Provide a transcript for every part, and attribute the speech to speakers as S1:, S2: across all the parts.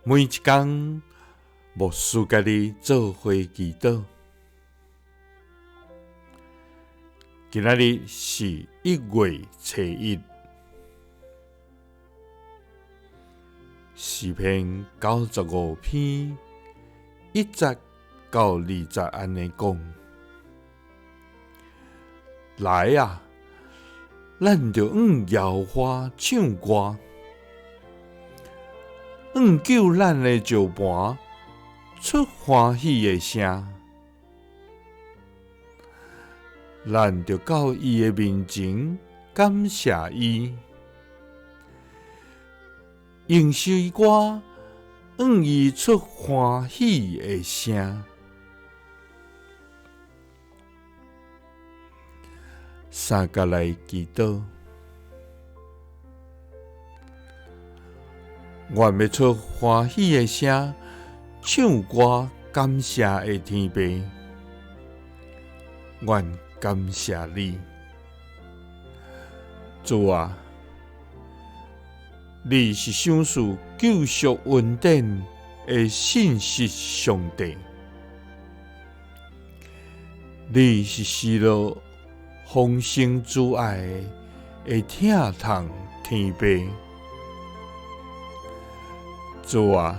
S1: 每一天，牧师甲你做伙祈祷。今仔日是1月初1，诗篇95篇1节到2节安尼讲：来啊，咱就摇花唱歌。救咱的石盘出欢喜的声，咱就到伊的面前感谢伊，用诗歌伊出欢喜的声。三甲来祈祷。愿要出欢喜的声，唱歌感谢的天父。愿感谢你，主啊！你是赏赐救赎恩典的信实上帝，你是施落丰盛之爱的疼痛天父。主啊，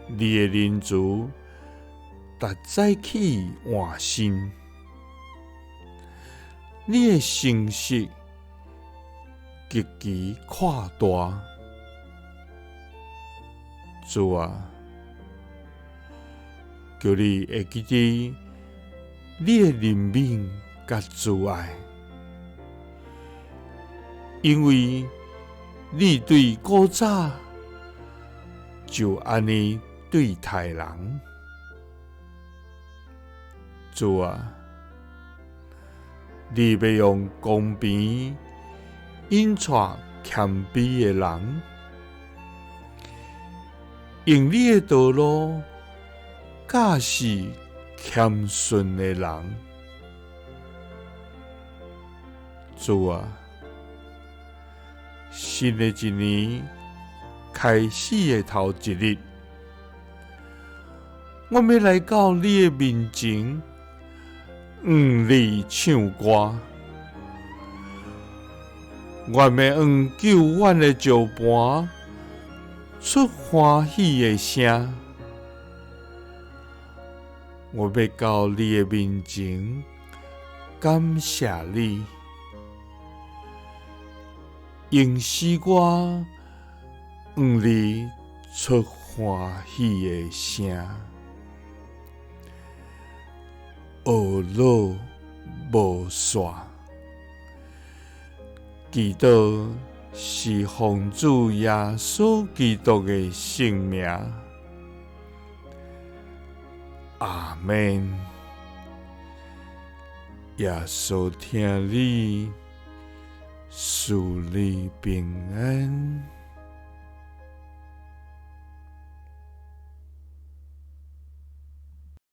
S1: 你的仁慈达早起换新，你的诚实极其扩大。主啊，求你会记得你的怜悯甲慈爱，因为你对古早就安尼对待人。主啊，你要用公平引带谦卑的人，用你的道路教示谦顺的人。主啊，新的一年开始的头一日，我要来到你的面前，你唱歌。我要救阮的石盘出欢喜的声。我要到你的面前，感谢你，用诗歌你出欢喜的声。懊恼无煞，祈祷是奉主耶稣基督的圣名。阿们。耶稣听你，赐你平安。